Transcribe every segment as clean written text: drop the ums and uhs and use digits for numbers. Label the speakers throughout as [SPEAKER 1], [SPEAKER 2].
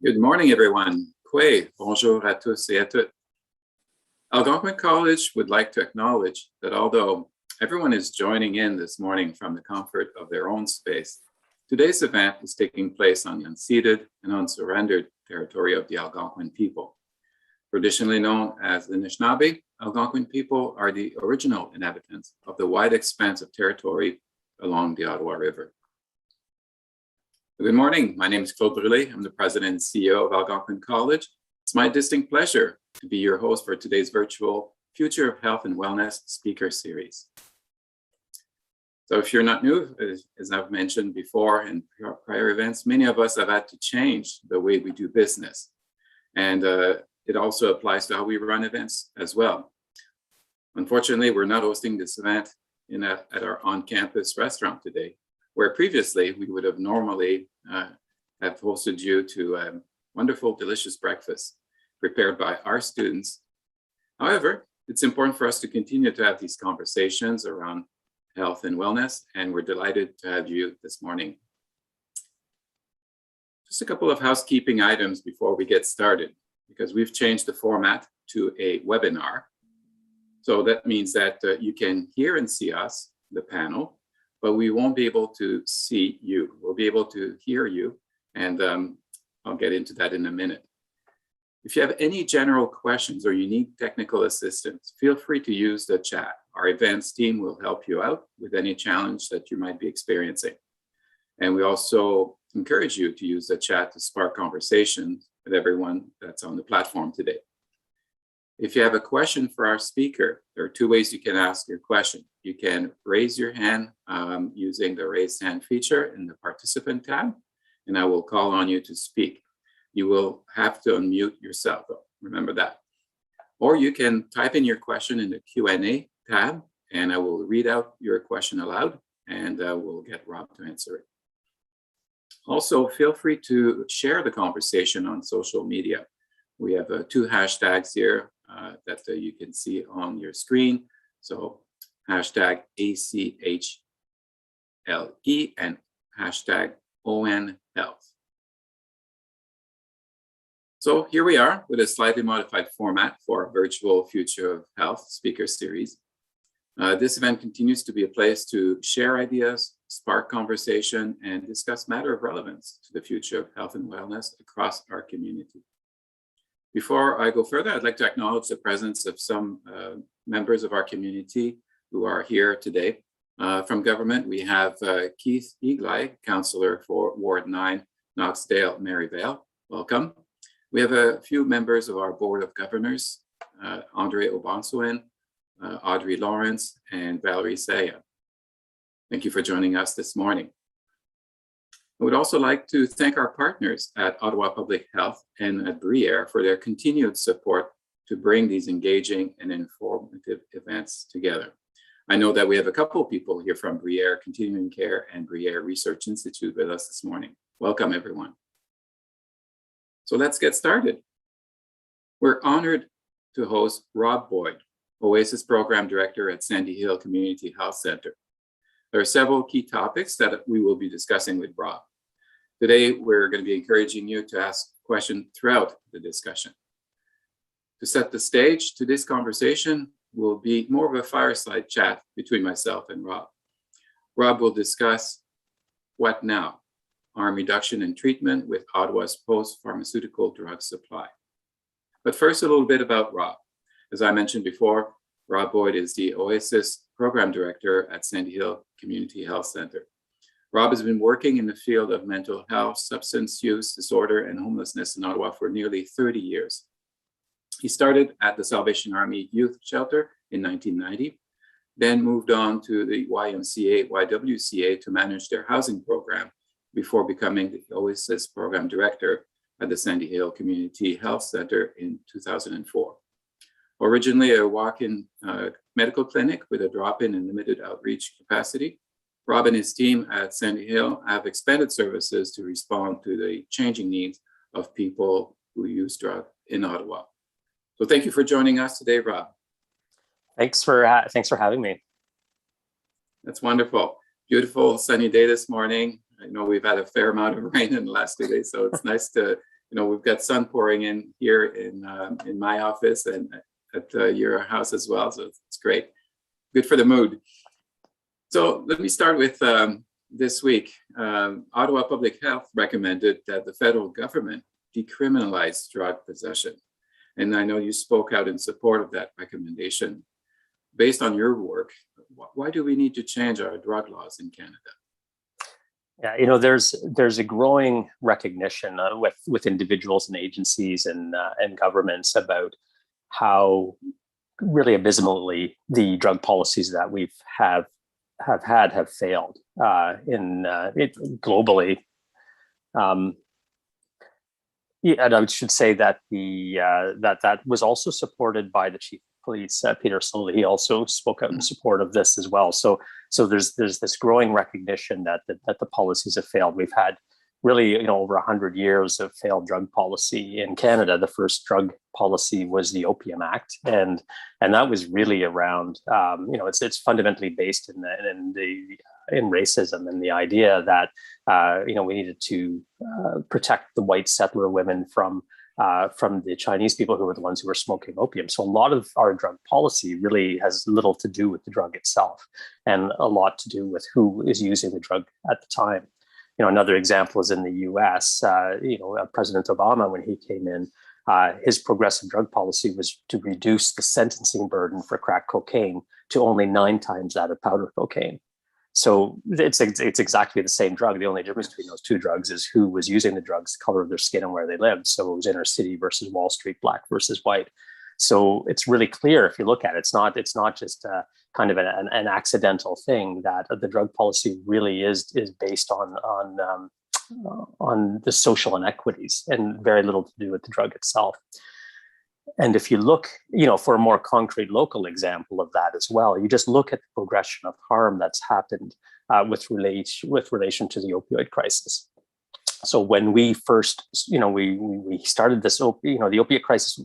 [SPEAKER 1] Good morning, everyone. Bonjour à tous et à toutes. Algonquin College would like to acknowledge that although everyone is joining in this morning from the comfort of their own space, today's event is taking place on the unceded and unsurrendered territory of the Algonquin people. Traditionally known as the Anishinaabe, Algonquin people are the original inhabitants of the wide expanse of territory along the Ottawa River. Good morning. My name is Claude Brûlé. I'm the president and CEO of Algonquin College. It's my distinct pleasure to be your host for today's virtual Future of Health and Wellness speaker series. So if you're not new, as I've mentioned before in prior events, many of us have had to change the way we do business. And it also applies to how we run events as well. Unfortunately, we're not hosting this event at our on-campus restaurant today, where previously we would have normally have hosted you to a wonderful, delicious breakfast prepared by our students. However, it's important for us to continue to have these conversations around health and wellness, and we're delighted to have you this morning. Just a couple of housekeeping items before we get started, because we've changed the format to a webinar. So that means that you can hear and see us, the panel, but we won't be able to see you. We'll be able to hear you, and I'll get into that in a minute. If you have any general questions or you need technical assistance, feel free to use the chat. Our events team will help you out with any challenge that you might be experiencing. And we also encourage you to use the chat to spark conversations with everyone that's on the platform today. If you have a question for our speaker, there are two ways you can ask your question. You can raise your hand using the raise hand feature in the participant tab, and I will call on you to speak. You will have to unmute yourself, though. Remember that. Or you can type in your question in the Q&A tab, and I will read out your question aloud, and we'll get Rob to answer it. Also, feel free to share the conversation on social media. We have two hashtags here that you can see on your screen. So hashtag ACHLE and hashtag ONHealth. So here we are with a slightly modified format for our virtual Future of Health speaker series. This event continues to be a place to share ideas, spark conversation, and discuss matter of relevance to the future of health and wellness across our community. Before I go further, I'd like to acknowledge the presence of some members of our community who are here today. From government, we have Keith Eagley, Councillor for Ward 9, Knoxdale, Maryvale. Welcome. We have a few members of our Board of Governors, Andre Obansoin, Audrey Lawrence, and Valerie Saya. Thank you for joining us this morning. I would also like to thank our partners at Ottawa Public Health and at Briere for their continued support to bring these engaging and informative events together. I know that we have a couple of people here from Briere Continuing Care and Briere Research Institute with us this morning. Welcome, everyone. So let's get started. We're honored to host Rob Boyd, Oasis Program Director at Sandy Hill Community Health Center. There are several key topics that we will be discussing with Rob. Today, we're going to be encouraging you to ask questions throughout the discussion. To set the stage to this conversation will be more of a fireside chat between myself and Rob. Rob will discuss what now? Harm reduction and treatment with Ottawa's post-pharmaceutical drug supply. But first, a little bit about Rob. As I mentioned before, Rob Boyd is the Oasis Program Director at Sandy Hill Community Health Center. Rob has been working in the field of mental health, substance use disorder, and homelessness in Ottawa for nearly 30 years. He started at the Salvation Army Youth Shelter in 1990, then moved on to the YWCA to manage their housing program before becoming the Oasis Program Director at the Sandy Hill Community Health Center in 2004. Originally a walk-in medical clinic with a drop-in and limited outreach capacity, Rob and his team at Sandy Hill have expanded services to respond to the changing needs of people who use drugs in Ottawa. So thank you for joining us today, Rob.
[SPEAKER 2] Thanks for having me.
[SPEAKER 1] That's wonderful. Beautiful sunny day this morning. I know we've had a fair amount of rain in the last 2 days, so it's nice to we've got sun pouring in here in my office and at your house as well. So it's great. Good for the mood. So let me start with this week. Ottawa Public Health recommended that the federal government decriminalize drug possession. And I know you spoke out in support of that recommendation. Based on your work, why do we need to change our drug laws in Canada?
[SPEAKER 2] Yeah, there's a growing recognition with individuals and agencies and governments about how really abysmally the drug policies that we've have failed globally. And I should say that that was also supported by the chief of police, Peter Sully. He also spoke out in support of this as well. So there's this growing recognition that the policies have failed. We've had really over 100 years of failed drug policy in Canada. The first drug policy was the Opium Act, and that was really around it's fundamentally based in racism and the idea that we needed to protect the white settler women from the Chinese people who were the ones who were smoking opium. So a lot of our drug policy really has little to do with the drug itself and a lot to do with who is using the drug at the time. Another example is in the US, President Obama, when he came in, his progressive drug policy was to reduce the sentencing burden for crack cocaine to only 9 times that of powder cocaine. So it's exactly the same drug. The only difference between those two drugs is who was using the drugs, color of their skin, and where they lived. So it was inner city versus Wall Street, black versus white. So it's really clear if you look at it. It's not just kind of an accidental thing, that the drug policy really is based on the social inequities and very little to do with the drug itself. And if you look, for a more concrete local example of that as well, you just look at the progression of harm that's happened with relation to the opioid crisis. So when we first, we started this, the opiate crisis,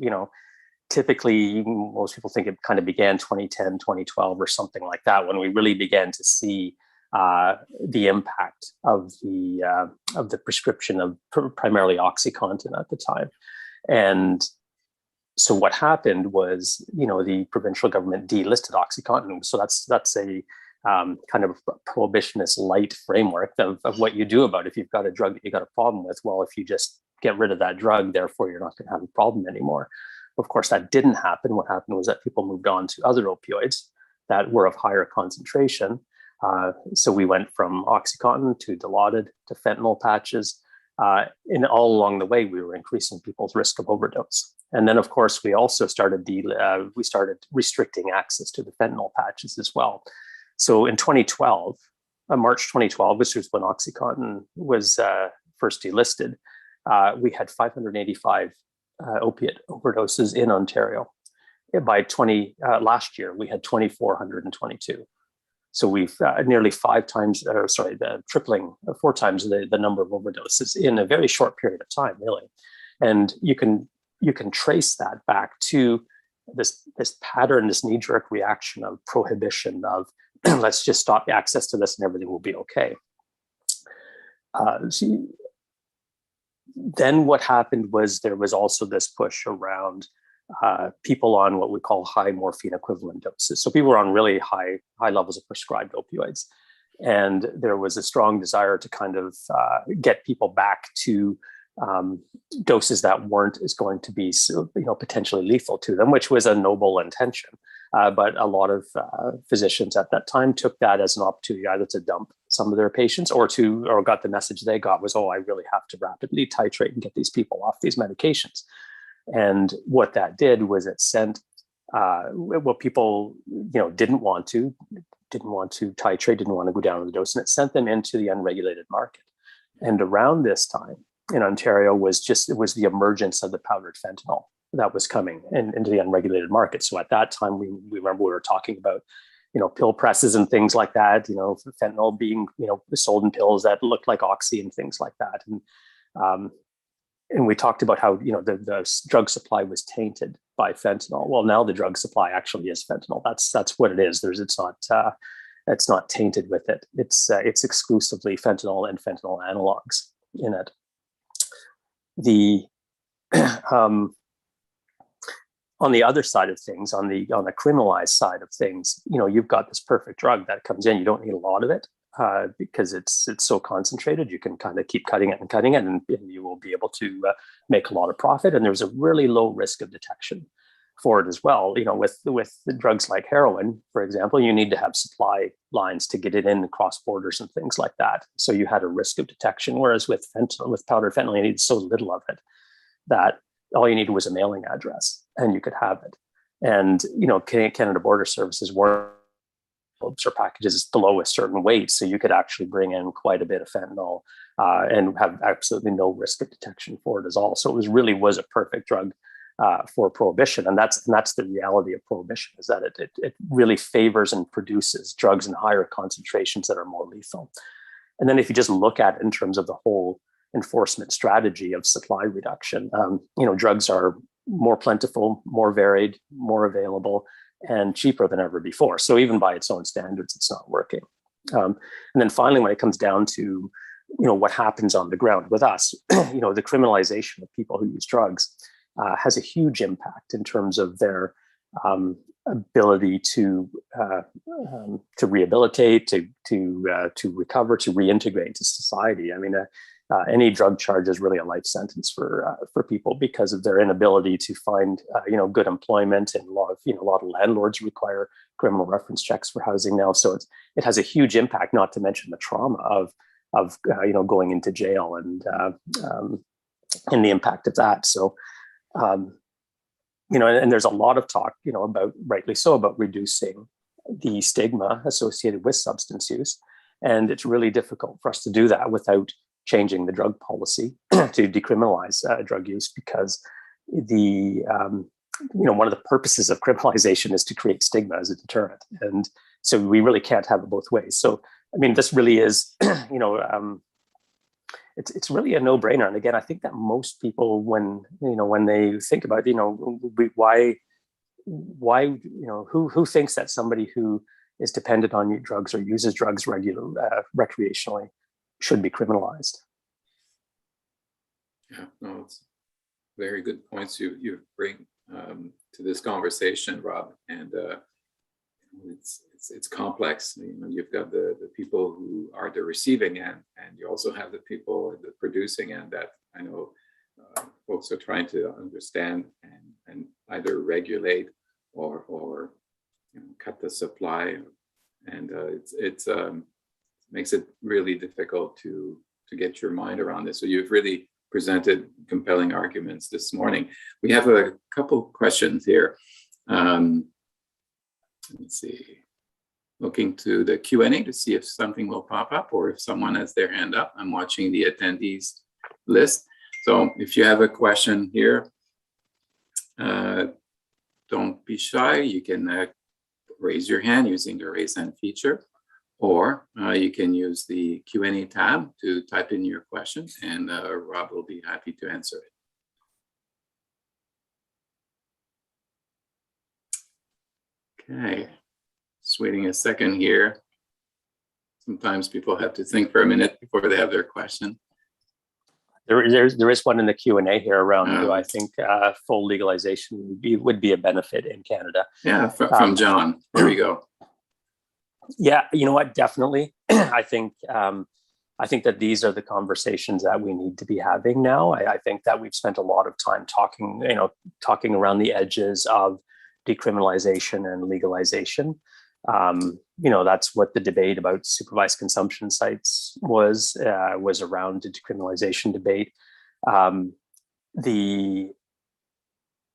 [SPEAKER 2] typically most people think it kind of began 2010, 2012 or something like that, when we really began to see the impact of the prescription of primarily OxyContin at the time. And so what happened was, the provincial government delisted OxyContin. So that's a kind of prohibitionist light framework of what you do about it. If you've got a drug that you got a problem with, well, if you just get rid of that drug, therefore you're not going to have a problem anymore. Of course, that didn't happen. What happened was that people moved on to other opioids that were of higher concentration. So we went from OxyContin to Dilaudid to fentanyl patches. And all along the way, we were increasing people's risk of overdose. And then, of course, we also started restricting access to the fentanyl patches as well. So in 2012, March 2012, which was when OxyContin was first delisted, we had 585 opiate overdoses in Ontario. By last year, we had 2,422. So we've nearly 4 times the number of overdoses in a very short period of time, really. And you can trace that back to this pattern, this knee-jerk reaction of prohibition of let's just stop access to this and everything will be okay. Then what happened was there was also this push around people on what we call high morphine equivalent doses. So people were on really high levels of prescribed opioids. And there was a strong desire to kind of get people back to doses that weren't going to be potentially lethal to them, which was a noble intention. But a lot of physicians at that time took that as an opportunity either to dump some of their patients or got the message they got was, oh, I really have to rapidly titrate and get these people off these medications. And what that did was it sent what people didn't want to titrate, didn't want to go down to the dose, and it sent them into the unregulated market. And around this time in Ontario was the emergence of the powdered fentanyl that was coming into the unregulated market. So at that time, we remember we were talking about pill presses and things like that. Fentanyl being sold in pills that looked like Oxy and things like that. And we talked about how the drug supply was tainted by fentanyl. Well, now the drug supply actually is fentanyl. That's what it is. It's not tainted with it. It's exclusively fentanyl and fentanyl analogs in it. On the other side of things, on the criminalized side of things, you've got this perfect drug that comes in. You don't need a lot of it because it's so concentrated. You can kind of keep cutting it, and you will be able to make a lot of profit. And there's a really low risk of detection for it as well. With the drugs like heroin, for example, you need to have supply lines to get it in across borders and things like that. So you had a risk of detection. Whereas with powdered fentanyl, you need so little of it that all you needed was a mailing address and you could have it. And, Canada Border Services warned or packages below a certain weight. So you could actually bring in quite a bit of fentanyl and have absolutely no risk of detection for it as all. So it was a perfect drug for prohibition. And that's the reality of prohibition, is that it really favors and produces drugs in higher concentrations that are more lethal. And then if you just look at it in terms of the whole enforcement strategy of supply reduction, drugs are more plentiful, more varied, more available, and cheaper than ever before. So even by its own standards, it's not working. And then finally, when it comes down to, what happens on the ground with us, the criminalization of people who use drugs has a huge impact in terms of their ability to rehabilitate, to recover, to reintegrate into society. I mean, any drug charge is really a life sentence for people because of their inability to find good employment, and a lot of landlords require criminal reference checks for housing now. So it has a huge impact, not to mention the trauma of going into jail and the impact of that. So and there's a lot of talk about, rightly so, about reducing the stigma associated with substance use, and it's really difficult for us to do that without changing the drug policy to decriminalize drug use, because one of the purposes of criminalization is to create stigma as a deterrent, and so we really can't have it both ways. So I mean, this really is it's really a no-brainer. And again, I think that most people, when they think about who thinks that somebody who is dependent on drugs or uses drugs recreationally should be criminalized.
[SPEAKER 1] Yeah, no, it's very good points you bring to this conversation, Rob. And it's complex. You've got the people who are the receiving end, and you also have the people at the producing end that I know folks are trying to understand and either regulate or cut the supply, and it makes it really difficult to get your mind around this. So you've really presented compelling arguments this morning. We have a couple questions here. Let's see. Looking to the Q&A to see if something will pop up or if someone has their hand up. I'm watching the attendees list. So if you have a question here, don't be shy. You can raise your hand using the raise hand feature, or you can use the Q&A tab to type in your question, and Rob will be happy to answer it. Okay, just waiting a second here. Sometimes people have to think for a minute before they have their question.
[SPEAKER 2] There is one in the Q&A here around, do I think full legalization would be a benefit in Canada?
[SPEAKER 1] Yeah, from John. There we go.
[SPEAKER 2] Yeah, you know what? Definitely. I think that these are the conversations that we need to be having now. I think that we've spent a lot of time talking around the edges of decriminalization and legalization. That's what the debate about supervised consumption sites was around the decriminalization debate.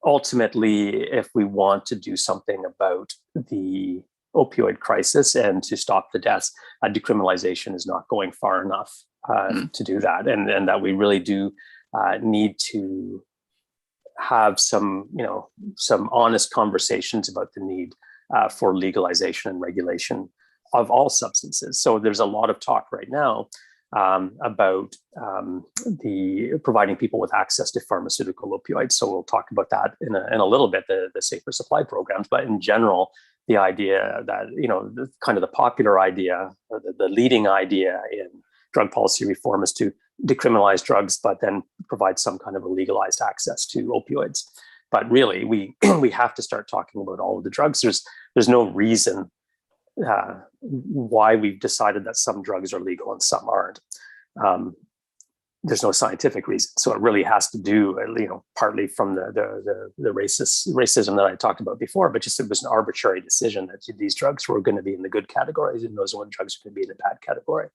[SPEAKER 2] Ultimately, if we want to do something about the opioid crisis and to stop the deaths, decriminalization is not going far enough to do that, and that we really do need to have some honest conversations about the need for legalization and regulation of all substances. So there's a lot of talk right now about the providing people with access to pharmaceutical opioids. So we'll talk about that in a little bit, the safer supply programs. But in general, the idea that, the popular idea, or the leading idea in drug policy reform is to decriminalize drugs, but then provide some kind of a legalized access to opioids. But really, we we have to start talking about all of the drugs. There's no reason why we've decided that some drugs are legal and some aren't. There's no scientific reason. So it really has to do, partly from the racism that I talked about before, but just it was an arbitrary decision that these drugs were going to be in the good categories and those one drugs are going to be in the bad category.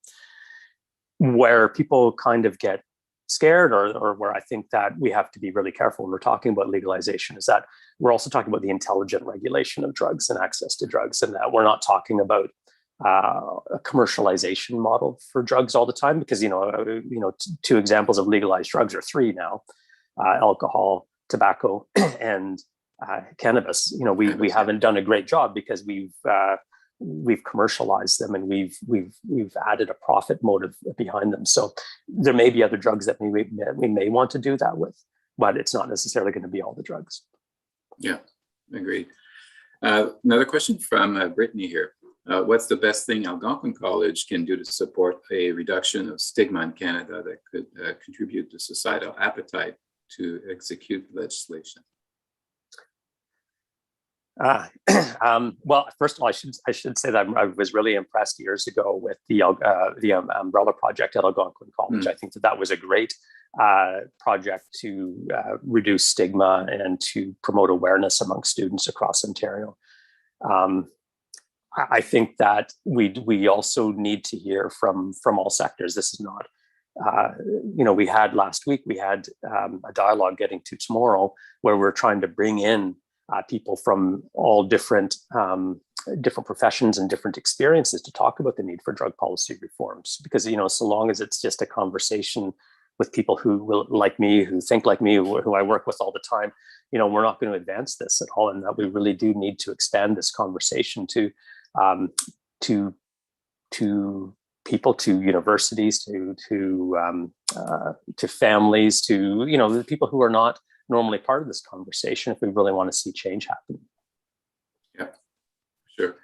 [SPEAKER 2] Where people kind of get scared, or where I think that we have to be really careful when we're talking about legalization, is that we're also talking about the intelligent regulation of drugs and access to drugs, and that we're not talking about a commercialization model for drugs all the time, because two examples of legalized drugs, or three now: alcohol, tobacco, and cannabis. We haven't done a great job because we've commercialized them, and we've added a profit motive behind them. So there may be other drugs that we may want to do that with, but it's not necessarily going to be all the drugs.
[SPEAKER 1] Yeah, agreed. Another question from Brittany here. What's the best thing Algonquin College can do to support a reduction of stigma in Canada that could contribute to societal appetite to execute legislation?
[SPEAKER 2] Well, first of all, I should say that I was really impressed years ago with the umbrella project at Algonquin College. I think that was a great project to reduce stigma and to promote awareness among students across Ontario. I think that we also need to hear from all sectors. This is not, we had last week, we had a dialogue getting to tomorrow where we're trying to bring in people from all different professions and different experiences to talk about the need for drug policy reforms. Because, so long as it's just a conversation with people who will, like me, who think like me, who I work with all the time, we're not going to advance this at all. And that we really do need to expand this conversation to people, to universities, to families, to the people who are not normally part of this conversation, if we really want to see change happen.
[SPEAKER 1] Yeah, sure.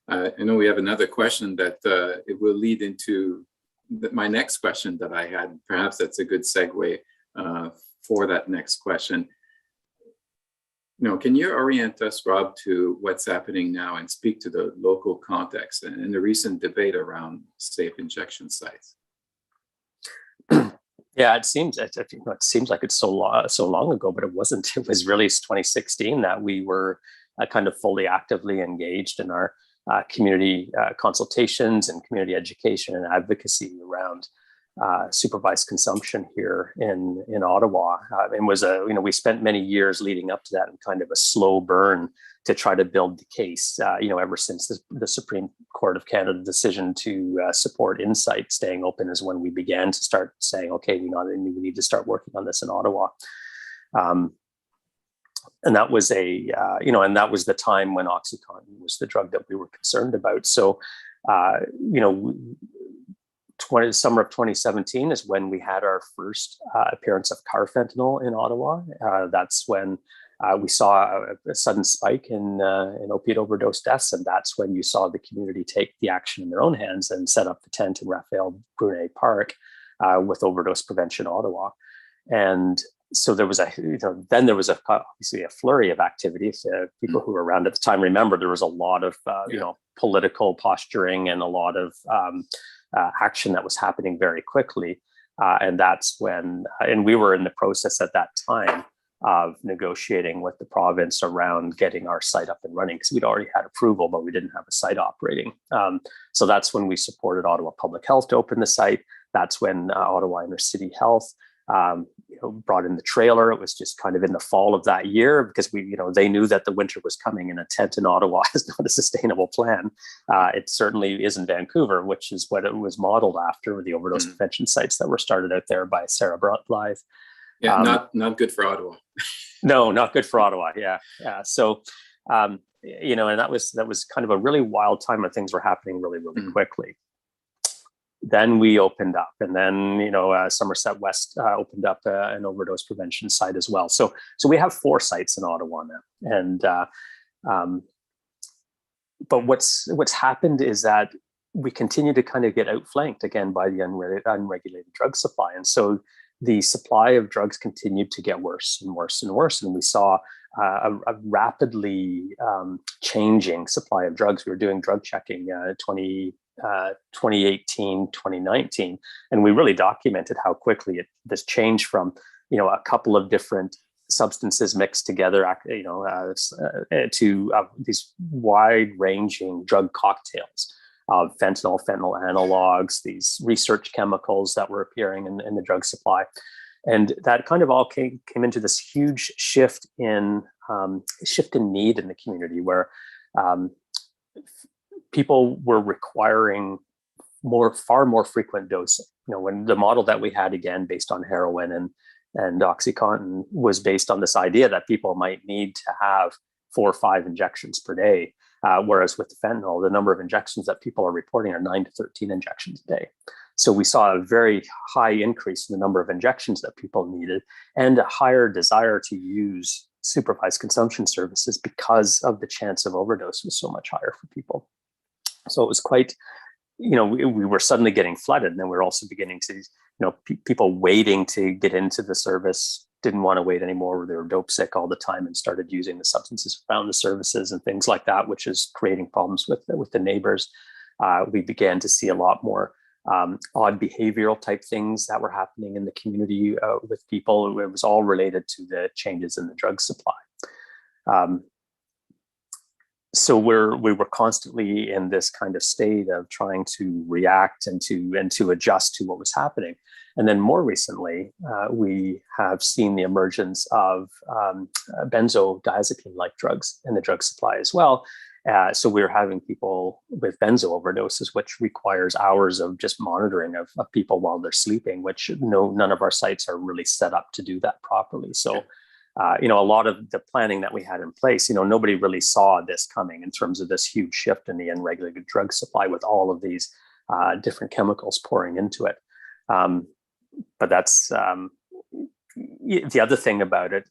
[SPEAKER 1] I know we have another question that it will lead into my next question that I had. Perhaps that's a good segue for that next question. Can you orient us, Rob, to what's happening now and speak to the local context and the recent debate around safe injection sites?
[SPEAKER 2] Yeah, it seems like it's so long ago, but it wasn't. It was really 2016 that we were kind of fully actively engaged in our community consultations and community education and advocacy around supervised consumption here in Ottawa. And we spent many years leading up to that in kind of a slow burn to try to build the case, ever since the Supreme Court of Canada decision to support Insight staying open is when we began to start saying, okay, we need to start working on this in Ottawa. And that was and that was the time when OxyContin was the drug that we were concerned about. So, summer of 2017 is when we had our first appearance of carfentanil in Ottawa. That's when we saw a sudden spike in opiate overdose deaths, and that's when you saw the community take the action in their own hands and set up the tent in Raphael Brunet Park with Overdose Prevention Ottawa. And so there was obviously a flurry of activity. People who were around at the time remember there was a lot of political posturing and a lot of action that was happening very quickly. And that's when, and we were in the process at that time of negotiating with the province around getting our site up and running, because we'd already had approval, but we didn't have a site operating. So that's when we supported Ottawa Public Health to open the site. That's when Ottawa Inner City Health brought in the trailer. It was just kind of in the fall of that year, because they knew that the winter was coming, and a tent in Ottawa is not a sustainable plan. It certainly is in Vancouver, which is what it was modeled after, with the overdose prevention sites that were started out there by Sarah Blythe.
[SPEAKER 1] Yeah, not good for Ottawa.
[SPEAKER 2] No, not good for Ottawa. Yeah. So, and that was kind of a really wild time when things were happening really, really quickly. Then we opened up, and then Somerset West opened up an overdose prevention site as well. So we have 4 sites in Ottawa now, and but what's happened is that we continue to kind of get outflanked again by the unregulated drug supply. And so the supply of drugs continued to get worse and worse and worse. And we saw a rapidly changing supply of drugs. We were doing drug checking 2018, 2019, and we really documented how quickly this changed from, a couple of different substances mixed together, to these wide-ranging drug cocktails of fentanyl analogs, these research chemicals that were appearing in the drug supply. And that kind of all came into this huge shift in need in the community, where people were requiring far more frequent dosing. When the model that we had, again, based on heroin and OxyContin, was based on this idea that people might need to have 4 or 5 injections per day. Whereas with fentanyl, the number of injections that people are reporting are 9 to 13 injections a day. So we saw a very high increase in the number of injections that people needed, and a higher desire to use supervised consumption services because of the chance of overdose was so much higher for people. So it was quite, we were suddenly getting flooded, and then we were also beginning to, people waiting to get into the service didn't want to wait anymore. They were dope sick all the time and started using the substances around the services and things like that, which is creating problems with the neighbors. We began to see a lot more odd behavioral type things that were happening in the community with people. It was all related to the changes in the drug supply. So we were constantly in this kind of state of trying to react and to adjust to what was happening. And then more recently, we have seen the emergence of benzodiazepine-like drugs in the drug supply as well. So we're having people with benzo overdoses, which requires hours of just monitoring of people while they're sleeping, which none of our sites are really set up to do that properly. So, a lot of the planning that we had in place, nobody really saw this coming in terms of this huge shift in the unregulated drug supply with all of these different chemicals pouring into it. But that's the other thing about it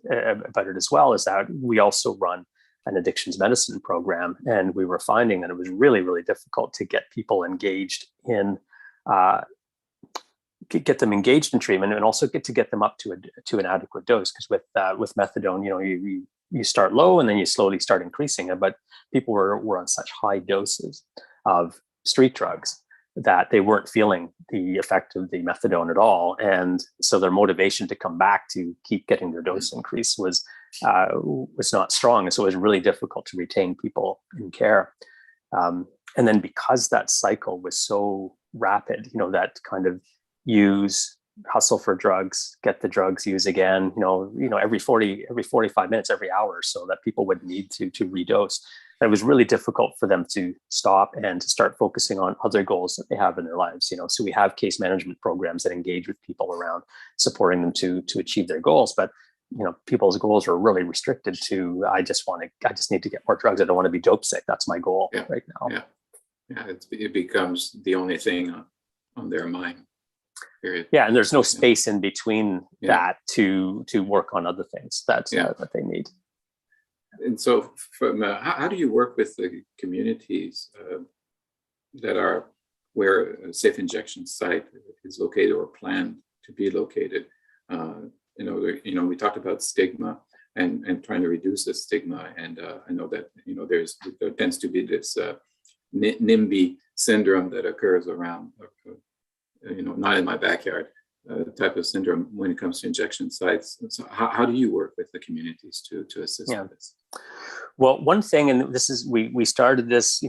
[SPEAKER 2] as well, is that we also run an addictions medicine program, and we were finding that it was really, really difficult to get people engaged in get them engaged in treatment, and also get them up to an adequate dose. Because with methadone, you start low and then you slowly start increasing it. But people were on such high doses of street drugs that they weren't feeling the effect of the methadone at all, and so their motivation to come back to keep getting their dose increase was not strong, and so it was really difficult to retain people in care. And then because that cycle was so rapid, that kind of hustle for drugs, get the drugs, use again, every 45 minutes, every hour or so, that people would need to redose. And it was really difficult for them to stop and to start focusing on other goals that they have in their lives. So we have case management programs that engage with people around supporting them to achieve their goals. But people's goals are really restricted to, I just need to get more drugs. I don't want to be dope sick. That's my goal right now.
[SPEAKER 1] Yeah. It becomes the only thing on their mind. Period.
[SPEAKER 2] Yeah, and there's no space in between that to work on other things that they need.
[SPEAKER 1] And so, how do you work with the communities that are where a safe injection site is located or planned to be located? We talked about stigma and trying to reduce the stigma, and I know that there tends to be this NIMBY syndrome that occurs around. Not in my backyard type of syndrome when it comes to injection sites. So how do you work with the communities to assist with this?
[SPEAKER 2] Well, one thing, and this is, we started this,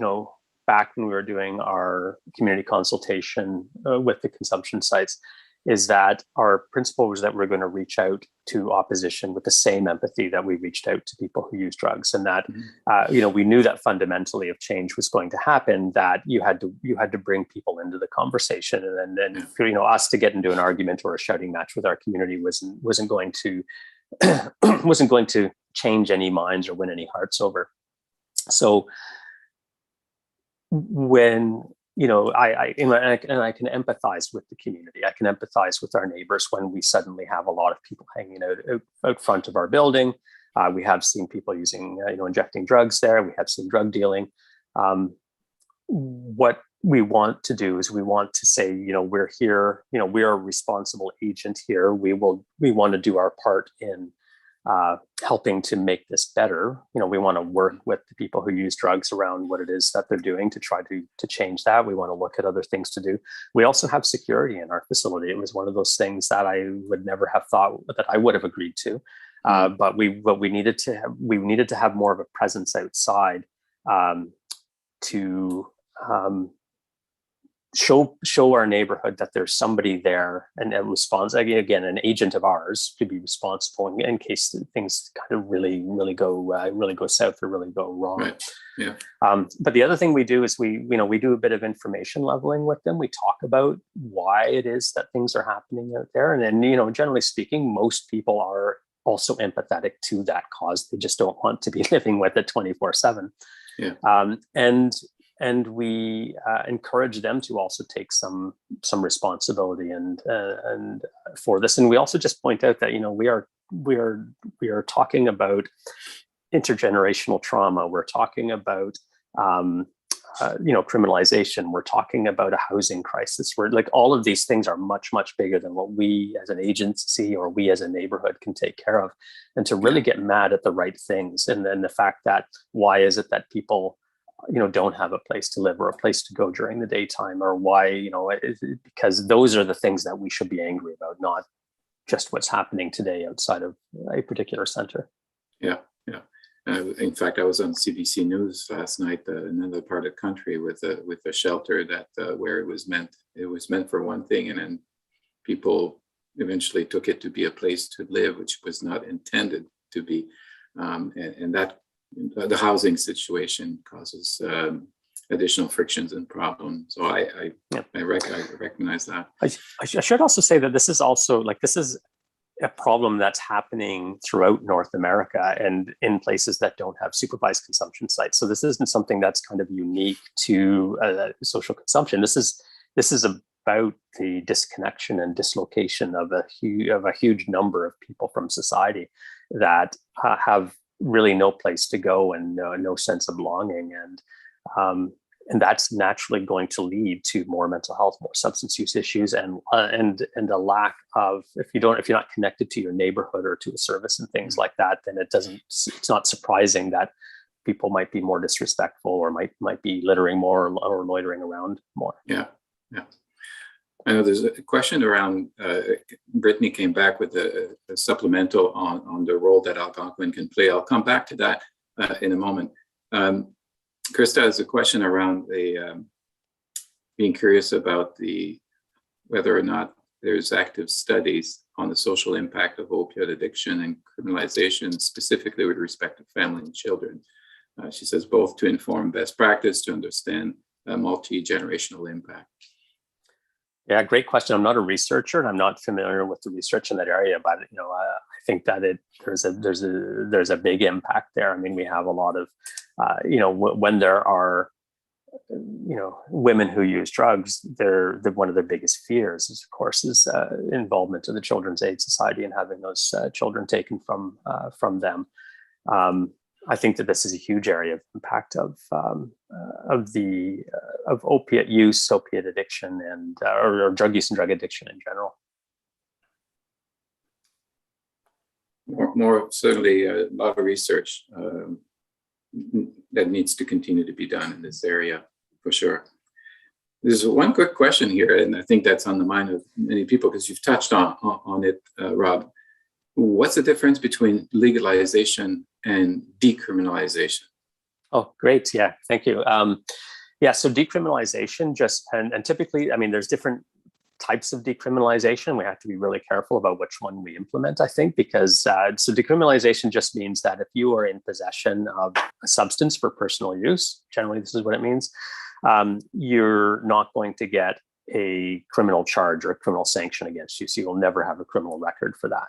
[SPEAKER 2] back when we were doing our community consultation with the consumption sites, is that our principle was that we're going to reach out to opposition with the same empathy that we reached out to people who use drugs, and that we knew that fundamentally, if change was going to happen, that you had to bring people into the conversation, and then us to get into an argument or a shouting match with our community wasn't going to change any minds or win any hearts over. So when I can empathize with the community. I can empathize with our neighbors when we suddenly have a lot of people hanging out front of our building. We have seen people using, injecting drugs there. We have seen drug dealing. What we want to do is we want to say, we're here, we are a responsible agent here. We want to do our part in helping to make this better. We want to work with the people who use drugs around what it is that they're doing to try to change that. We want to look at other things to do. We also have security in our facility. It was one of those things that I would never have thought that I would have agreed to. But we needed to have more of a presence outside to show our neighborhood that there's somebody there and a response, again, an agent of ours to be responsible in case things kind of really go south or really go wrong.
[SPEAKER 1] Right. Yeah.
[SPEAKER 2] But the other thing we do is we do a bit of information leveling with them. We talk about why it is that things are happening out there, and then generally speaking, most people are also empathetic to that cause. They just don't want to be living with it 24/7. Yeah. And we encourage them to also take some responsibility and for this. And we also just point out that we are talking about intergenerational trauma. We're talking about criminalization. We're talking about a housing crisis. Where like all of these things are much bigger than what we as an agency or we as a neighborhood can take care of. And to really get mad at the right things, and then the fact that why is it that people don't have a place to live or a place to go during the daytime, or why, because those are the things that we should be angry about, not just what's happening today outside of a particular center. Yeah.
[SPEAKER 1] In fact, I was on CBC News last night, another part of the country with a shelter that where it was meant for one thing, and then people eventually took it to be a place to live, which was not intended to be, and that. The housing situation causes additional frictions and problems. So I recognize that.
[SPEAKER 2] I should also say that this is a problem that's happening throughout North America and in places that don't have supervised consumption sites. So this isn't something that's kind of unique to social consumption. This is about the disconnection and dislocation of a huge number of people from society that have really no place to go and no sense of belonging, and that's naturally going to lead to more mental health, more substance use issues, and a lack of, if you're not connected to your neighborhood or to a service and things like that, then it's not surprising that people might be more disrespectful or might be littering more or loitering around more.
[SPEAKER 1] Yeah. I know there's a question around, Brittany came back with a supplemental on the role that Algonquin can play. I'll come back to that in a moment. Krista has a question around being curious about whether or not there's active studies on the social impact of opioid addiction and criminalization, specifically with respect to family and children. She says both to inform best practice, to understand multi-generational impact.
[SPEAKER 2] Yeah, great question. I'm not a researcher, and I'm not familiar with the research in that area, but I think that there's a big impact there. I mean, we have a lot of when there are women who use drugs, one of their biggest fears is, of course, involvement of the Children's Aid Society and having those children taken from them. I think that this is a huge area of impact of opiate use, opiate addiction, and or drug use and drug addiction in general.
[SPEAKER 1] More certainly, a lot of research that needs to continue to be done in this area, for sure. There's one quick question here, and I think that's on the mind of many people because you've touched on it, Rob. What's the difference between legalization and decriminalization?
[SPEAKER 2] Oh, great. Yeah, thank you. So decriminalization and typically, I mean, there's different types of decriminalization. We have to be really careful about which one we implement, I think, because so decriminalization just means that if you are in possession of a substance for personal use, generally this is what it means, you're not going to get a criminal charge or a criminal sanction against you. So you'll never have a criminal record for that.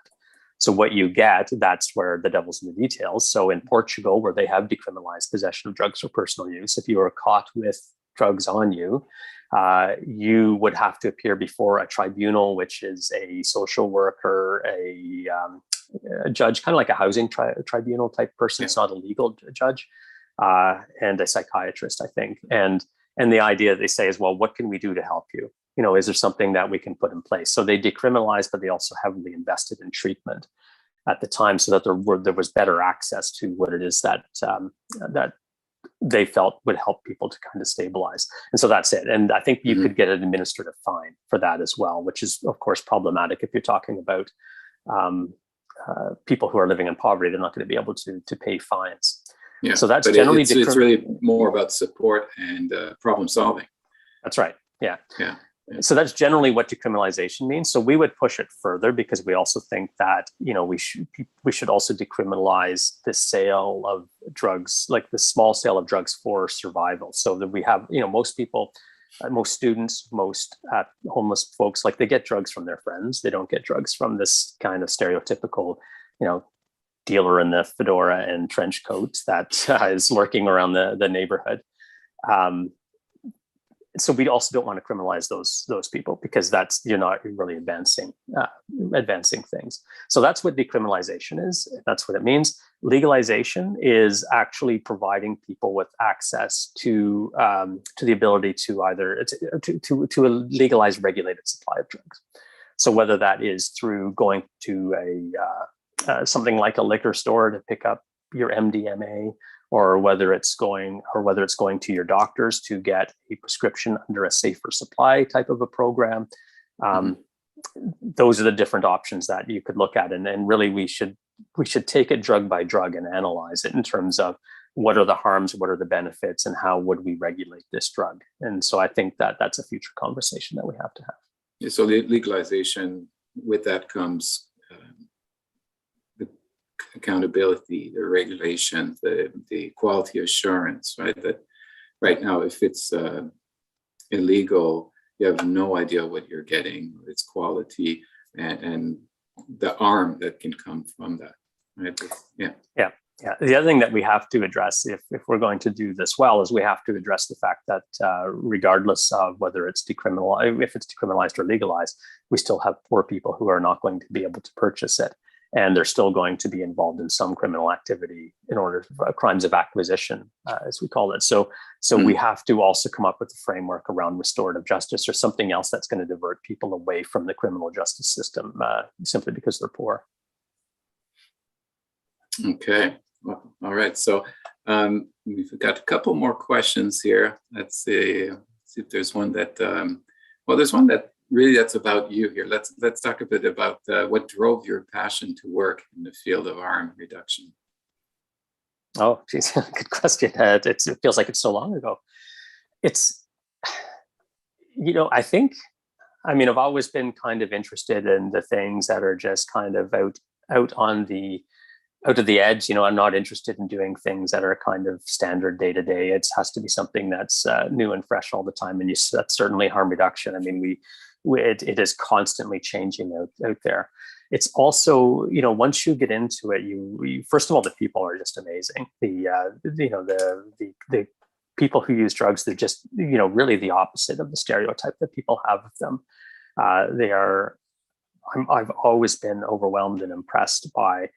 [SPEAKER 2] So what you get, that's where the devil's in the details. So in Portugal, where they have decriminalized possession of drugs for personal use, if you are caught with drugs on you, you would have to appear before a tribunal, which is a social worker, a judge, kind of like a housing tribunal type person. Yeah. It's not a legal judge, and a psychiatrist, I think. And And the idea they say is, well, what can we do to help you? Is there something that we can put in place? So they decriminalized, but they also heavily invested in treatment at the time, so that there was better access to what it is that they felt would help people to kind of stabilize. And so that's it. And I think you could get an administrative fine for that as well, which is, of course, problematic if you're talking about people who are living in poverty. They're not going to be able to pay fines. Yeah, so that's generally
[SPEAKER 1] it's really more about support and problem solving.
[SPEAKER 2] That's right. Yeah. So that's generally what decriminalization means. So we would push it further, because we also think that we should also decriminalize the sale of drugs, like the small sale of drugs for survival. So that we have most people, most students, most homeless folks, like they get drugs from their friends. They don't get drugs from this kind of stereotypical dealer in the fedora and trench coat that is lurking around the neighborhood. So we also don't want to criminalize those people, because you're not really advancing things. So that's what decriminalization is. That's what it means. Legalization is actually providing people with access to the ability to either to a legalized, regulated supply of drugs. So whether that is through going to something like a liquor store to pick up your MDMA, or whether it's going to your doctors to get a prescription under a safer supply type of a program. Those are the different options that you could look at, and really we should take it drug by drug and analyze it in terms of what are the harms, what are the benefits, and how would we regulate this drug. And so I think that that's a future conversation that we have to have.
[SPEAKER 1] Yeah, so the legalization, with that comes accountability, the regulation, the quality assurance, right? That right now, if it's illegal, you have no idea what you're getting, its quality, and the harm that can come from that, right?
[SPEAKER 2] Yeah. The other thing that we have to address, if we're going to do this well, is we have to address the fact that regardless of whether it's decriminalized or legalized, we still have poor people who are not going to be able to purchase it. And they're still going to be involved in some criminal activity in order crimes of acquisition, as we call it. So we have to also come up with a framework around restorative justice, or something else that's going to divert people away from the criminal justice system simply because they're poor.
[SPEAKER 1] Okay. Well, all right. So we've got a couple more questions here. Let's see if there's one that. There's one that. Really, that's about you here. Let's talk a bit about what drove your passion to work in the field of harm reduction.
[SPEAKER 2] Oh, geez, good question. It feels like it's so long ago. It's, I've always been kind of interested in the things that are just kind of out of the edge. I'm not interested in doing things that are kind of standard day to day. It has to be something that's new and fresh all the time. And that's certainly harm reduction. I mean, it is constantly changing out there. It's also, once you get into it, you first of all, the people are just amazing. The people who use drugs, they're just, really the opposite of the stereotype that people have of them. I've always been overwhelmed and impressed by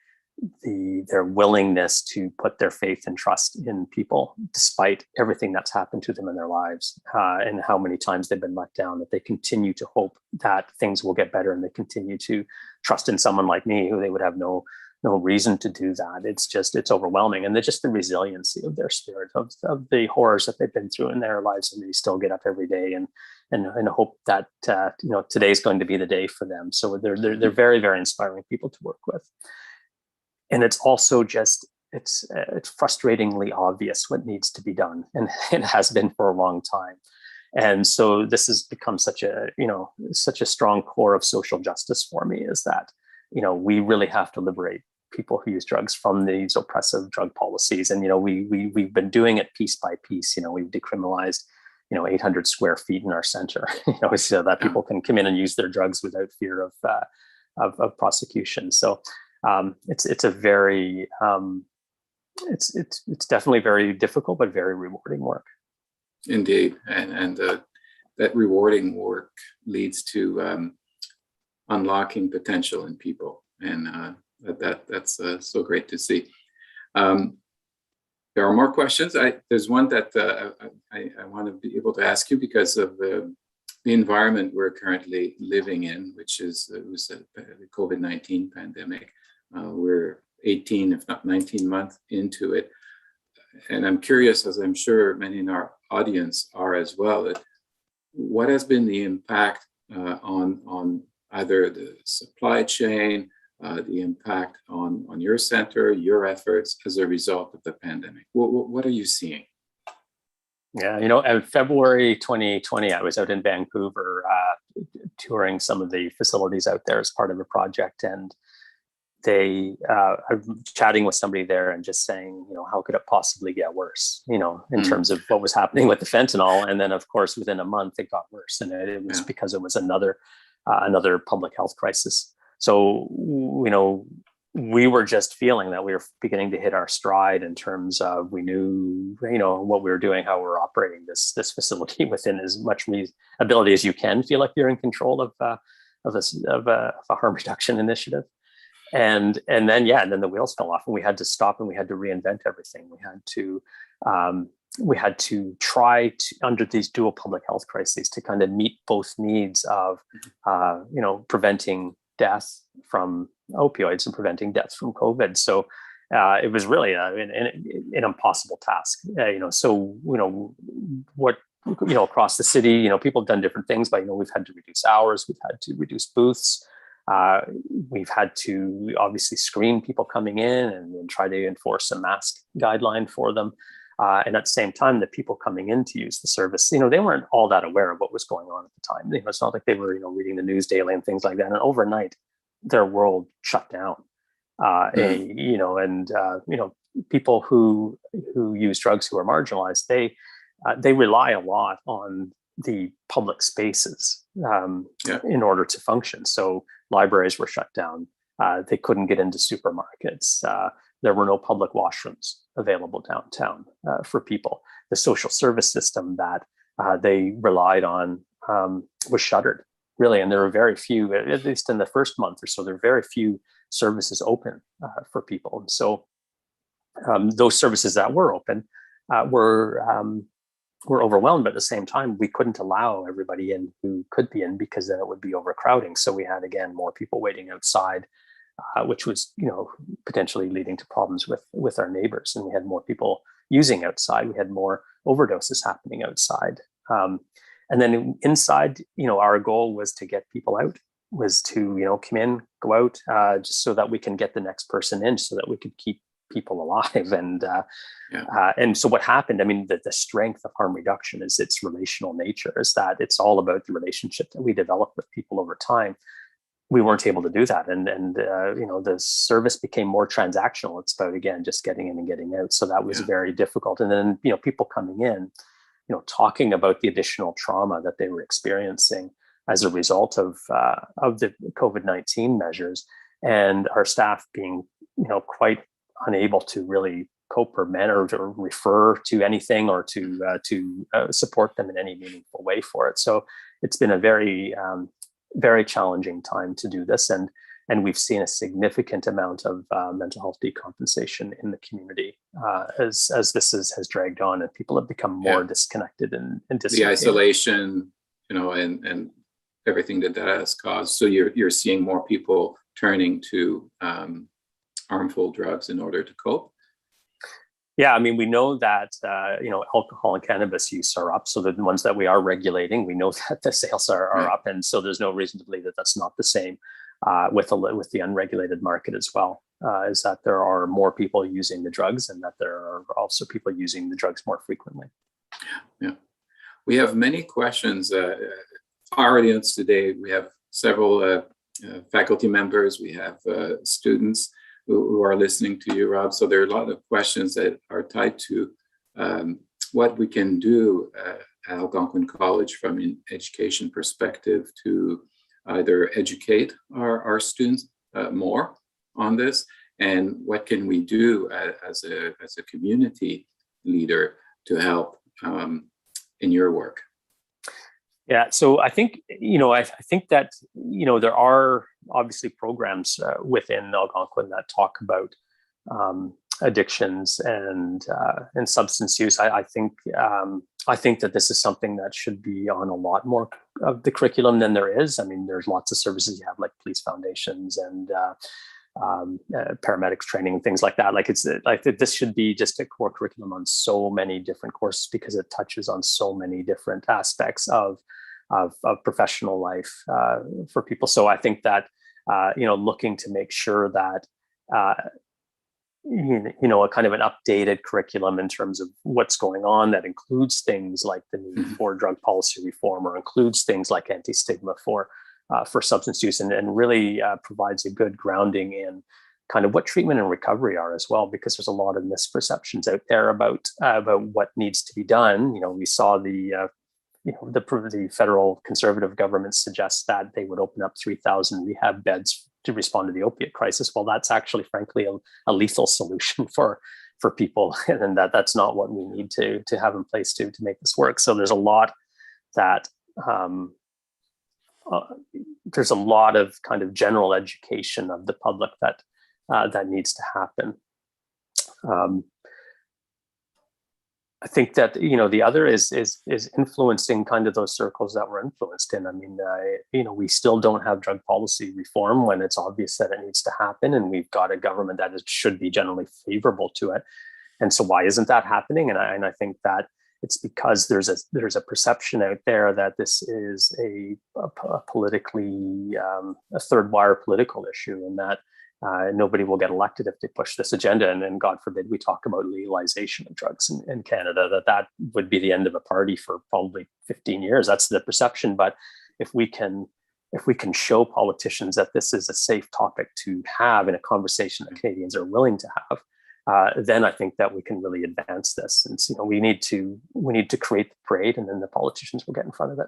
[SPEAKER 2] their willingness to put their faith and trust in people, despite everything that's happened to them in their lives, and how many times they've been let down, that they continue to hope that things will get better, and they continue to trust in someone like me, who they would have no reason to do that. It's overwhelming. And just the resiliency of their spirit, of the horrors that they've been through in their lives, and they still get up every day and hope that today's going to be the day for them. So they're very, very inspiring people to work with. And it's also just, it's frustratingly obvious what needs to be done. And it has been for a long time. And so this has become such a strong core of social justice for me, is that, we really have to liberate people who use drugs from these oppressive drug policies. And, we've been doing it piece by piece. We've decriminalized, 800 square feet in our center, so that people can come in and use their drugs without fear of prosecution. So it's a very it's definitely very difficult but very rewarding work.
[SPEAKER 1] Indeed, and that rewarding work leads to unlocking potential in people, and that's so great to see. There are more questions. There's one that I want to be able to ask you because of the environment we're currently living in, which is it was the COVID-19 pandemic. We're 18, if not 19 months into it. And I'm curious, as I'm sure many in our audience are as well, that what has been the impact on either the supply chain, the impact on your center, your efforts as a result of the pandemic? What are you seeing?
[SPEAKER 2] Yeah, in February 2020, I was out in Vancouver touring some of the facilities out there as part of a project, and I'm chatting with somebody there and just saying, how could it possibly get worse, in terms of what was happening with the fentanyl. And then, of course, within a month, it got worse. And it was because it was another public health crisis. So, we were just feeling that we were beginning to hit our stride in terms of we knew, what we were doing, how we were operating this facility within as much ability as you can feel like you're in control of a harm reduction initiative. And then the wheels fell off, and we had to stop, and we had to reinvent everything. We had to try to, under these dual public health crises, to kind of meet both needs of, preventing death from opioids and preventing death from COVID. So it was really an impossible task. Across the city, people have done different things, but we've had to reduce hours, we've had to reduce booths. We've had to obviously screen people coming in and try to enforce a mask guideline for them. And at the same time, the people coming in to use the service, they weren't all that aware of what was going on at the time. It's not like they were, reading the news daily and things like that. And overnight, their world shut down. People who use drugs who are marginalized, they rely a lot on the public spaces in order to function. So libraries were shut down. They couldn't get into supermarkets. There were no public washrooms available downtown for people. The social service system that they relied on was shuttered, really. And there were very few, at least in the first month or so, there were very few services open for people. And so those services that were open were overwhelmed, but at the same time, we couldn't allow everybody in who could be in, because then it would be overcrowding. So we had, again, more people waiting outside, which was, potentially leading to problems with our neighbors. And we had more people using outside. We had more overdoses happening outside. And then inside, our goal was to get people out, was to, come in, go out, just so that we can get the next person in, so that we could keep people alive. And so what happened, the strength of harm reduction is its relational nature, is that it's all about the relationship that we develop with people over time. We weren't able to do that. And the service became more transactional. It's about, again, just getting in and getting out. So that was very difficult. And then, people coming in, talking about the additional trauma that they were experiencing as a result of the COVID-19 measures, and our staff being, quite unable to really cope or manage or refer to anything, or to support them in any meaningful way for it. So it's been a very, very challenging time to do this. And we've seen a significant amount of mental health decompensation in the community as this has dragged on, and people have become more disconnected and
[SPEAKER 1] the isolation, and everything that has caused. So you're seeing more people turning to harmful drugs in order to cope.
[SPEAKER 2] Yeah, we know that alcohol and cannabis use are up. So the ones that we are regulating, we know that the sales are up, and so there's no reason to believe that that's not the same with the unregulated market as well. Is that there are more people using the drugs, and that there are also people using the drugs more frequently.
[SPEAKER 1] Yeah, we have many questions. Our audience today, we have several faculty members, we have students who are listening to you, Rob. So there are a lot of questions that are tied to what we can do at Algonquin College from an education perspective to either educate our students more on this, and what can we do as a community leader to help in your work.
[SPEAKER 2] Yeah, so I think I think that there are obviously programs within Algonquin that talk about addictions and substance use. I think that this is something that should be on a lot more of the curriculum than there is. I mean, there's lots of services you have, like police foundations and paramedics training and things like that. Like this should be just a core curriculum on so many different courses, because it touches on so many different aspects of professional life for people. So I think that looking to make sure that a kind of an updated curriculum in terms of what's going on that includes things like the need for drug policy reform, or includes things like anti-stigma for substance use, and really provides a good grounding in kind of what treatment and recovery are as well, because there's a lot of misperceptions out there about what needs to be done. We saw the federal conservative government suggest that they would open up 3,000 rehab beds to respond to the opiate crisis. Well, that's actually, frankly, a lethal solution for people, and that's not what we need to have in place to make this work. So there's a lot that there's a lot of kind of general education of the public that needs to happen. I think that the other is influencing kind of those circles that we're influenced in. I mean, we still don't have drug policy reform when it's obvious that it needs to happen, and we've got a government that should be generally favorable to it. And so, why isn't that happening? And I think that it's because there's a perception out there that this is a politically a third wire political issue, and that nobody will get elected if they push this agenda. And then, God forbid, we talk about legalization of drugs in Canada, that would be the end of a party for probably 15 years. That's the perception. But if we can show politicians that this is a safe topic to have in a conversation that Canadians are willing to have, then I think that we can really advance this. And we need to create the parade, and then the politicians will get in front of it.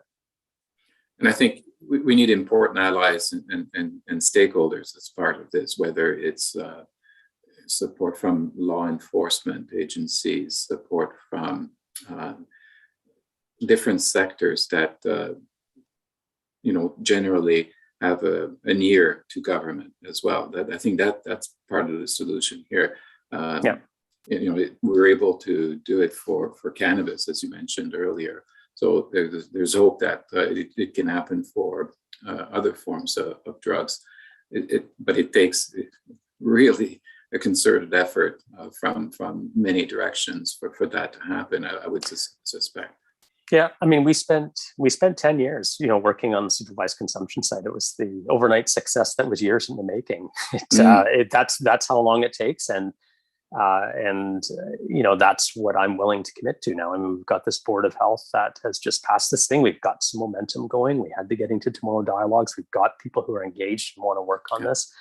[SPEAKER 1] And I think we need important allies and stakeholders as part of this, whether it's support from law enforcement agencies, support from different sectors that generally have an ear to government as well. I think that's part of the solution here. We were able to do it for cannabis, as you mentioned earlier. So there's hope that it can happen for other forms of drugs. But it takes really a concerted effort from many directions for that to happen, I would suspect.
[SPEAKER 2] Yeah, I mean, we spent 10 years, working on the supervised consumption side. It was the overnight success that was years in the making. That's how long it takes, and that's what I'm willing to commit to now. I mean, we've got this board of health that has just passed this thing. We've got some momentum going. We had the Getting to Tomorrow dialogues. We've got people who are engaged and want to work on this.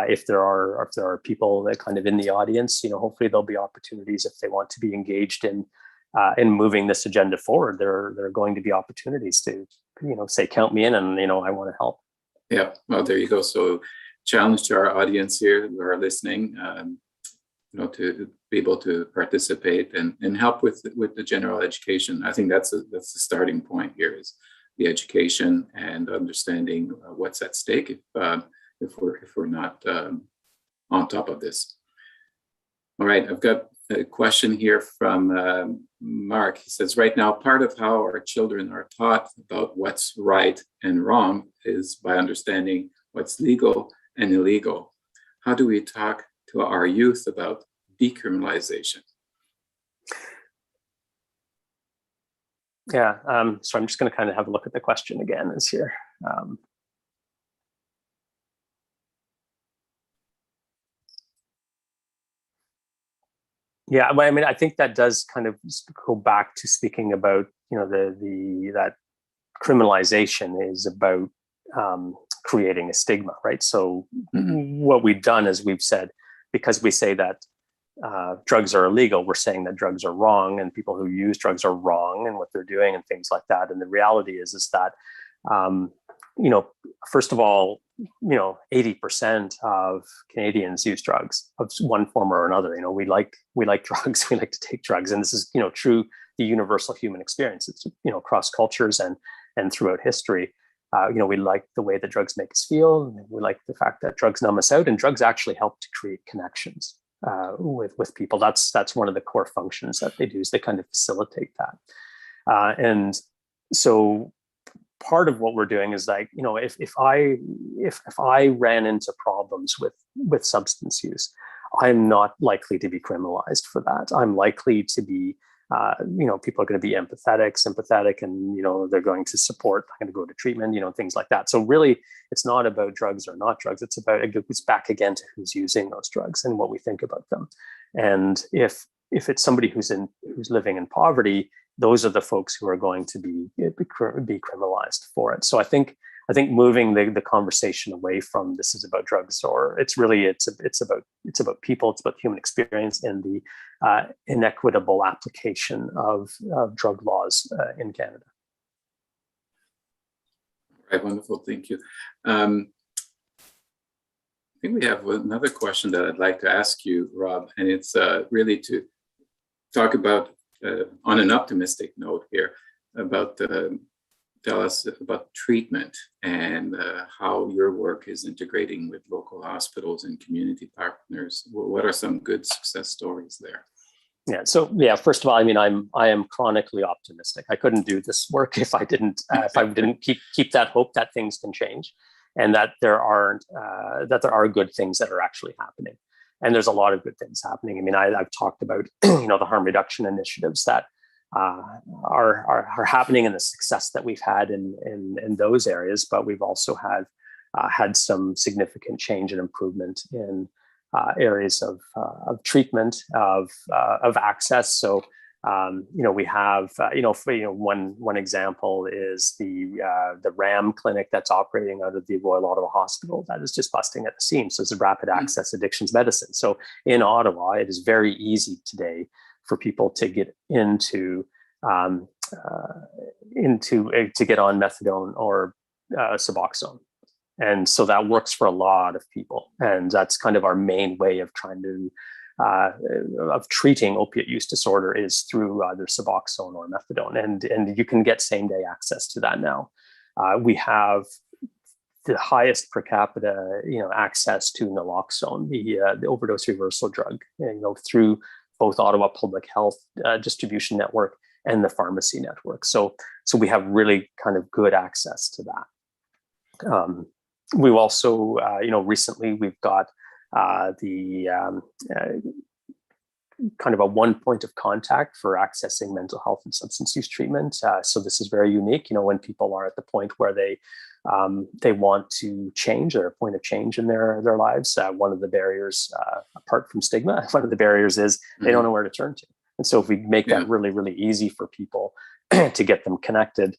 [SPEAKER 2] If there are people that kind of in the audience, hopefully there'll be opportunities if they want to be engaged in moving this agenda forward. There are going to be opportunities to, say, count me in, and I want to help.
[SPEAKER 1] Yeah, well, there you go. So, challenge to our audience here who are listening, to be able to participate and help with the general education. I think that's the starting point here, is the education and understanding what's at stake if we're not on top of this. All right, I've got a question here from Mark. He says, right now, part of how our children are taught about what's right and wrong is by understanding what's legal and illegal. How do we talk to our youth about decriminalization?
[SPEAKER 2] Yeah, so I'm just going to kind of have a look at the question again. Is here. Yeah, I mean, I think that does kind of go back to speaking about, that criminalization is about creating a stigma, right? So what we've done is we've said, because we say that drugs are illegal, we're saying that drugs are wrong, and people who use drugs are wrong and what they're doing and things like that. And the reality is that, first of all, 80% of Canadians use drugs of one form or another. We like drugs. We like to take drugs, and this is true the universal human experience. It's across cultures and throughout history. We like the way that drugs make us feel. We like the fact that drugs numb us out, and drugs actually help to create connections. with people. That's one of the core functions that they do, is they kind of facilitate that. And so part of what we're doing is like, if I ran into problems with substance use, I'm not likely to be criminalized for that. I'm likely to be, people are going to be sympathetic, and, they're going to support, I'm going to go to treatment, things like that. So really, it's not about drugs or not drugs. It's back again to who's using those drugs and what we think about them. And if it's somebody who's living in poverty, those are the folks who are going to be criminalized for it. So I think moving the conversation away from this is about drugs, or it's about people, it's about human experience, and the inequitable application of drug laws in Canada.
[SPEAKER 1] Right, wonderful, thank you. I think we have another question that I'd like to ask you, Rob, and it's really to talk about, on an optimistic note here, about tell us about treatment and how your work is integrating with local hospitals and community partners. What are some good success stories there?
[SPEAKER 2] Yeah. So first of all, I am chronically optimistic. I couldn't do this work if I didn't keep that hope that things can change, and that there are good things that are actually happening. And there's a lot of good things happening. I've talked about the harm reduction initiatives that are happening, and the success that we've had in those areas. But we've also had some significant change and improvement in areas of treatment, of access. So we have one example is the RAM clinic that's operating out of the Royal Ottawa Hospital that is just busting at the seams. So it's a rapid access addictions medicine. So in Ottawa, it is very easy today for people to get to get on methadone or Suboxone. And so that works for a lot of people. And that's kind of our main way of trying to of treating opiate use disorder, is through either Suboxone or methadone. And you can get same day access to that now. We have the highest per capita, access to naloxone, the overdose reversal drug, through both Ottawa Public Health distribution network and the pharmacy network. So we have really kind of good access to that. We've also, recently we've got kind of a one point of contact for accessing mental health and substance use treatment. So this is very unique. When people are at the point where they want to change, or a point of change in their lives, one of the barriers, apart from stigma, one of the barriers is they don't know where to turn to. And so if we make that really, really easy for people to get them connected,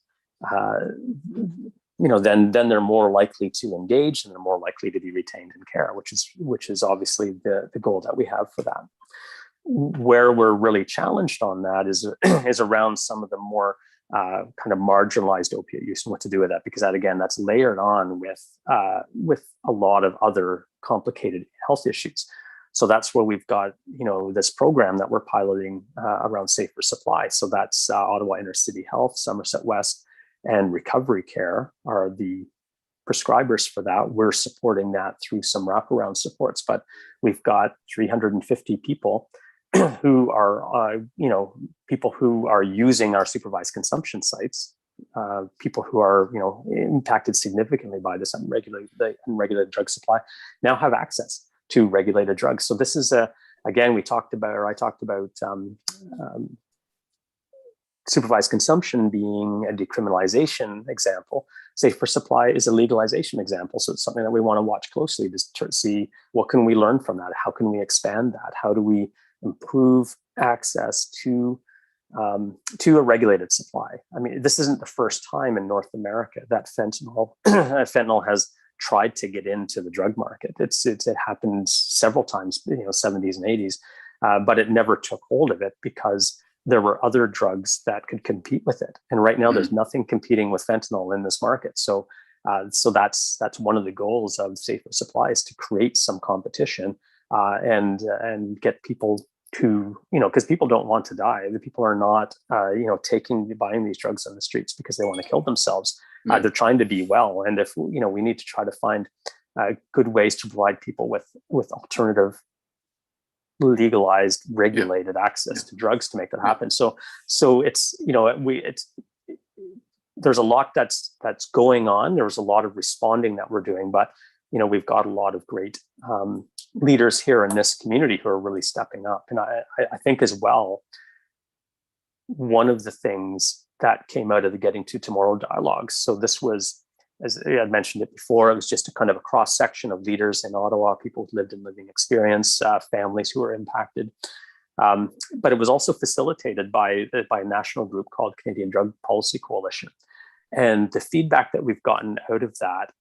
[SPEAKER 2] then they're more likely to engage, and they're more likely to be retained in care, which is obviously the goal that we have for that. Where we're really challenged on that is around some of the more kind of marginalized opiate use and what to do with that, because that's layered on with a lot of other complicated health issues. So that's where we've got this program that we're piloting around safer supply. So that's Ottawa Intercity Health, Somerset West, and Recovery Care are the prescribers for that. We're supporting that through some wraparound supports, but we've got 350 people who are, people who are using our supervised consumption sites, people who are, impacted significantly by this unregulated drug supply, now have access to regulated drugs. So this is I talked about supervised consumption being a decriminalization example. Safer supply is a legalization example. So it's something that we want to watch closely to see what can we learn from that. How can we expand that? How do we improve access to a regulated supply? This isn't the first time in North America that fentanyl has tried to get into the drug market. It happened several times, 70s and 80s, but it never took hold of it because there were other drugs that could compete with it. And right now, there's nothing competing with fentanyl in this market. So that's one of the goals of safer supply, is to create some competition and get people to, because people don't want to die. The people are not, buying these drugs on the streets because they want to kill themselves. They're trying to be well. And if, we need to try to find good ways to provide people with alternative legalized, regulated access to drugs to make that happen. So it's, there's a lot that's going on. There's a lot of responding that we're doing, but we've got a lot of great leaders here in this community who are really stepping up. And I think as well, one of the things that came out of the Getting to Tomorrow dialogues. So this was, as I had mentioned it before, it was just a kind of a cross section of leaders in Ottawa, people with lived and living experience, families who were impacted. But it was also facilitated by a national group called Canadian Drug Policy Coalition. And the feedback that we've gotten out of that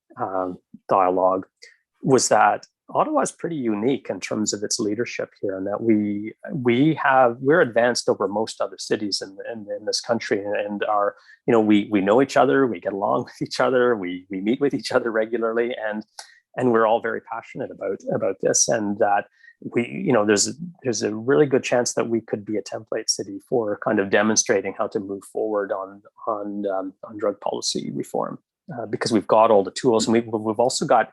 [SPEAKER 2] dialogue was that Ottawa is pretty unique in terms of its leadership here, and that we're advanced over most other cities in this country, and we know each other, we get along with each other, we meet with each other regularly, and we're all very passionate about this, and that there's a really good chance that we could be a template city for kind of demonstrating how to move forward on drug policy reform, because we've got all the tools, and we've also got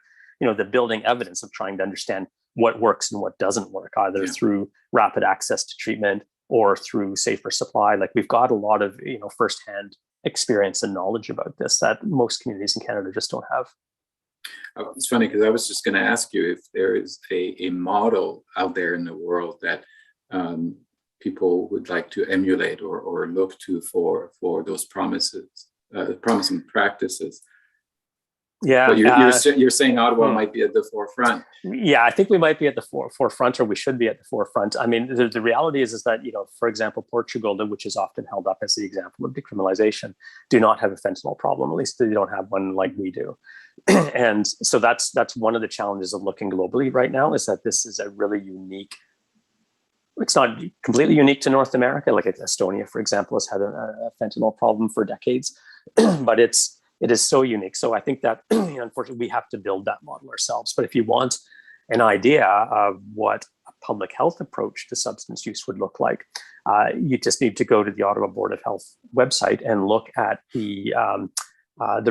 [SPEAKER 2] the building evidence of trying to understand what works and what doesn't work, either through rapid access to treatment or through safer supply. Like, we've got a lot of firsthand experience and knowledge about this that most communities in Canada just don't have.
[SPEAKER 1] It's funny because I was just going to ask you if there is a model out there in the world that people would like to emulate or look to for those promising practices.
[SPEAKER 2] Yeah,
[SPEAKER 1] but you're saying Ottawa might be at the forefront.
[SPEAKER 2] Yeah, I think we might be at the forefront, or we should be at the forefront. I mean, the reality is that, for example, Portugal, which is often held up as the example of decriminalization, do not have a fentanyl problem. At least they don't have one like we do. And so that's one of the challenges of looking globally right now, is that this is a really unique. It's not completely unique to North America. Like Estonia, for example, has had a fentanyl problem for decades, but it is so unique. So I think that, unfortunately, we have to build that model ourselves. But if you want an idea of what a public health approach to substance use would look like, you just need to go to the Ottawa Board of Health website and look at the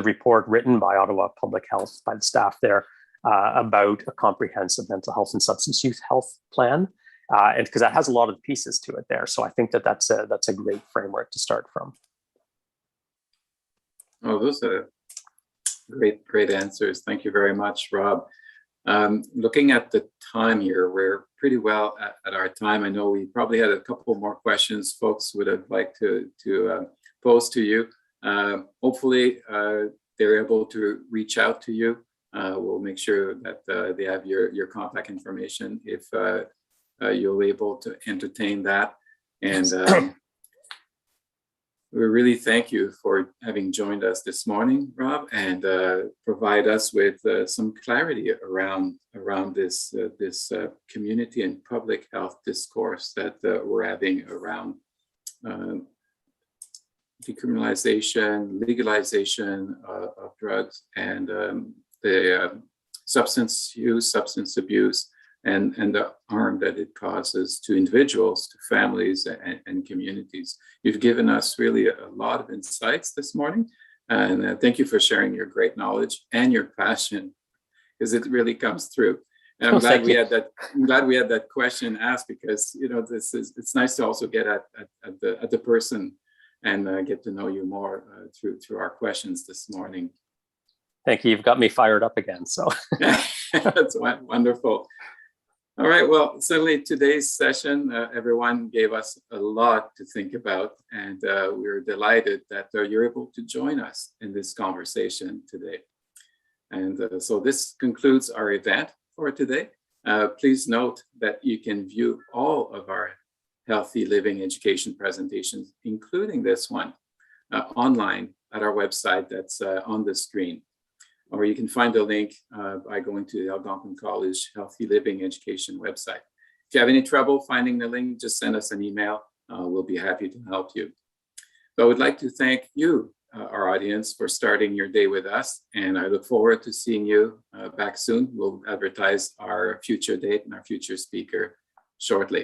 [SPEAKER 2] report written by Ottawa Public Health, by the staff there, about a comprehensive mental health and substance use health plan. And because that has a lot of pieces to it there. So I think that's a great framework to start from.
[SPEAKER 1] Oh, those are great answers. Thank you very much, Rob. Looking at the time here, we're pretty well at our time. I know we probably had a couple more questions folks would have liked to pose to you. Hopefully, they're able to reach out to you. We'll make sure that they have your contact information if you're able to entertain that. And we really thank you for having joined us this morning, Rob, and provide us with some clarity around this community and public health discourse that we're having around decriminalization, legalization of drugs, and the substance use, substance abuse, and the harm that it causes to individuals, to families, and communities. You've given us really a lot of insights this morning, and thank you for sharing your great knowledge and your passion, because it really comes through. And I'm glad we had that question asked, because it's nice to also get at the person and get to know you more through our questions this morning.
[SPEAKER 2] Thank you. You've got me fired up again. So
[SPEAKER 1] that's wonderful. All right. Well, certainly today's session, everyone gave us a lot to think about, and we're delighted that you're able to join us in this conversation today. And so this concludes our event for today. Please note that you can view all of our Healthy Living education presentations, including this one, online at our website that's on the screen. Or you can find a link by going to the Algonquin College Healthy Living Education website. If you have any trouble finding the link, just send us an email. We'll be happy to help you. So I would like to thank you, our audience, for starting your day with us. And I look forward to seeing you back soon. We'll advertise our future date and our future speaker shortly.